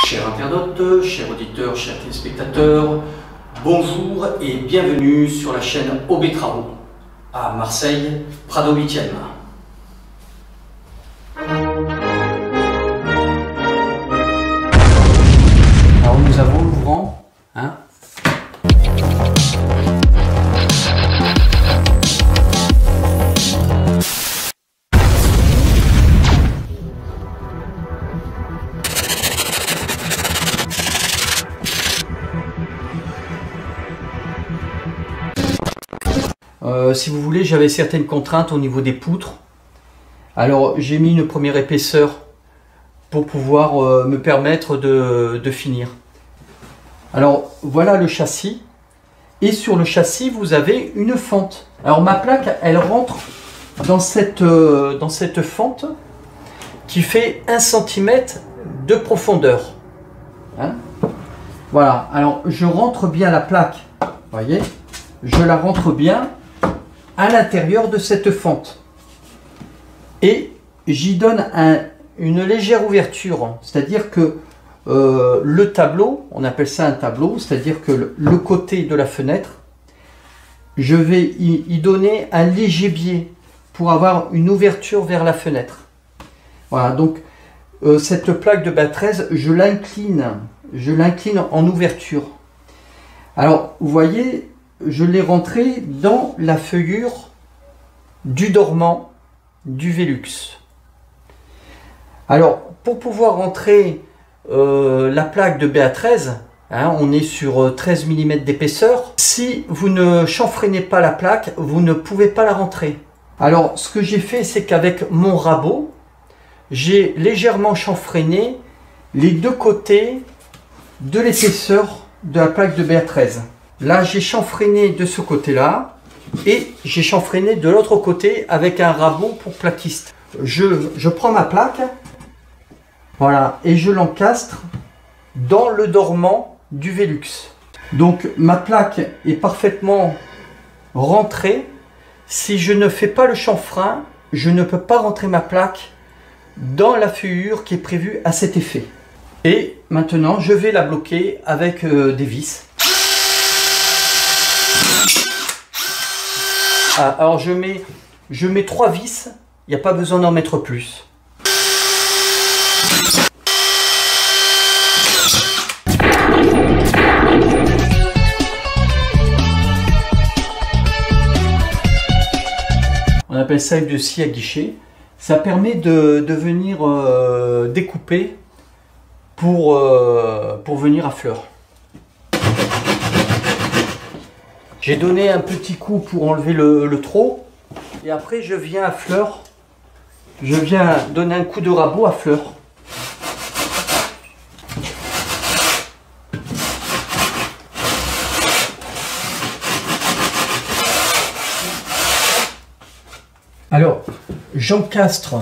Chers internautes, chers auditeurs, chers téléspectateurs, bonjour et bienvenue sur la chaîne OB Travaux à Marseille, Prado 8e. Alors nous avons l'ouvrant, hein. Si vous voulez, j'avais certaines contraintes au niveau des poutres. Alors j'ai mis une première épaisseur pour pouvoir me permettre de finir. Alors voilà le châssis. Et sur le châssis, vous avez une fente. Alors ma plaque, elle rentre dans cette fente qui fait 1 cm de profondeur. Hein? Voilà, alors je rentre bien la plaque. Vous voyez, je la rentre bien à l'intérieur de cette fente et j'y donne une légère ouverture, c'est-à-dire que le tableau, on appelle ça un tableau, c'est-à-dire que le côté de la fenêtre, je vais y donner un léger biais pour avoir une ouverture vers la fenêtre. Voilà, donc cette plaque de BA13, je l'incline en ouverture. Alors vous voyez, je l'ai rentré dans la feuillure du dormant du Velux. Alors, pour pouvoir rentrer la plaque de BA13, hein, on est sur 13 mm d'épaisseur. Si vous ne chanfreinez pas la plaque, vous ne pouvez pas la rentrer. Alors, ce que j'ai fait, c'est qu'avec mon rabot, j'ai légèrement chanfreiné les deux côtés de l'épaisseur de la plaque de BA13. Là, j'ai chanfreiné de ce côté-là et j'ai chanfreiné de l'autre côté avec un rabot pour plaquiste. Je prends ma plaque, voilà, et je l'encastre dans le dormant du Velux. Donc, ma plaque est parfaitement rentrée. Si je ne fais pas le chanfrein, je ne peux pas rentrer ma plaque dans la feuillure qui est prévue à cet effet. Et maintenant, je vais la bloquer avec des vis. Alors je mets 3 vis, il n'y a pas besoin d'en mettre plus. On appelle ça une scie à guichet. Ça permet de venir découper pour venir à fleur. J'ai donné un petit coup pour enlever le trot. Et après, je viens à fleur. Je viens donner un coup de rabot à fleur. Alors, j'encastre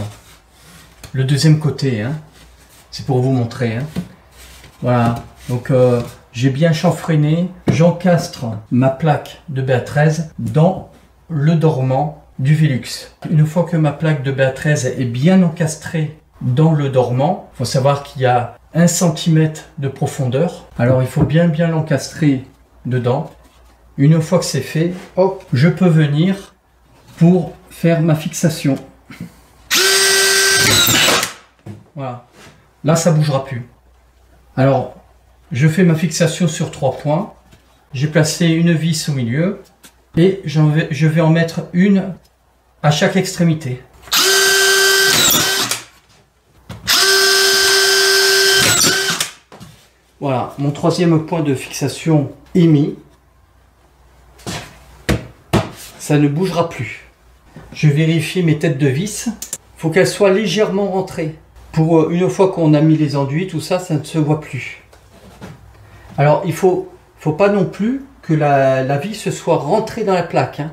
le deuxième côté. Hein. C'est pour vous montrer. Hein. Voilà. Donc, j'ai bien chanfreiné, j'encastre ma plaque de BA13 dans le dormant du Velux. Une fois que ma plaque de BA13 est bien encastrée dans le dormant, il faut savoir qu'il y a 1 cm de profondeur. Alors il faut bien l'encastrer dedans. Une fois que c'est fait, hop, je peux venir pour faire ma fixation. Voilà. Là, ça ne bougera plus. Alors, je fais ma fixation sur 3 points. J'ai placé une vis au milieu et je vais en mettre une à chaque extrémité. Voilà, mon 3e point de fixation est mis. Ça ne bougera plus. Je vérifie mes têtes de vis. Il faut qu'elles soient légèrement rentrées. Pour une fois qu'on a mis les enduits, tout ça, ça ne se voit plus. Alors, il faut pas non plus que la vis soit rentrée dans la plaque. Hein.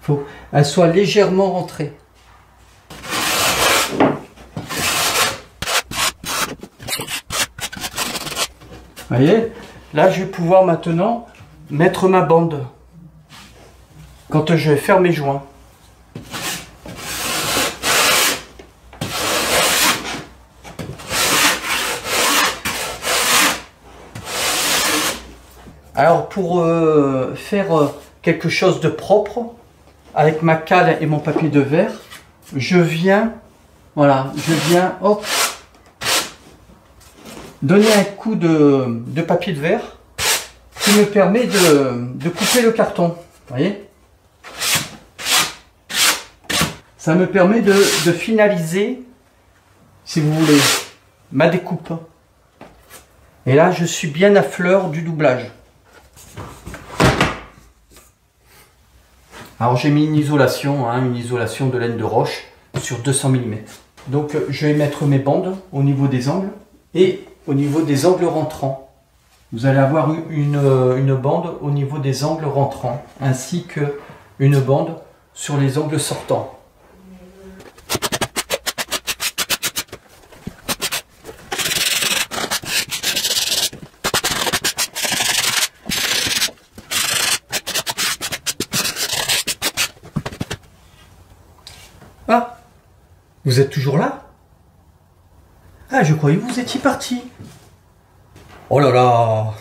Faut qu'elle soit légèrement rentrée. Vous voyez? Là, je vais pouvoir maintenant mettre ma bande quand je vais faire mes joints. Alors pour faire quelque chose de propre, avec ma cale et mon papier de verre, je viens, voilà, hop, donner un coup de papier de verre qui me permet de couper le carton. Vous voyez? Ça me permet de finaliser, si vous voulez, ma découpe. Et là, je suis bien à fleur du doublage. Alors j'ai mis une isolation de laine de roche sur 200 mm. Donc je vais mettre mes bandes au niveau des angles et au niveau des angles rentrants. Vous allez avoir une bande au niveau des angles rentrants, ainsi que une bande sur les angles sortants. Ah, vous êtes toujours là? Ah, je croyais que vous étiez parti. Oh là là.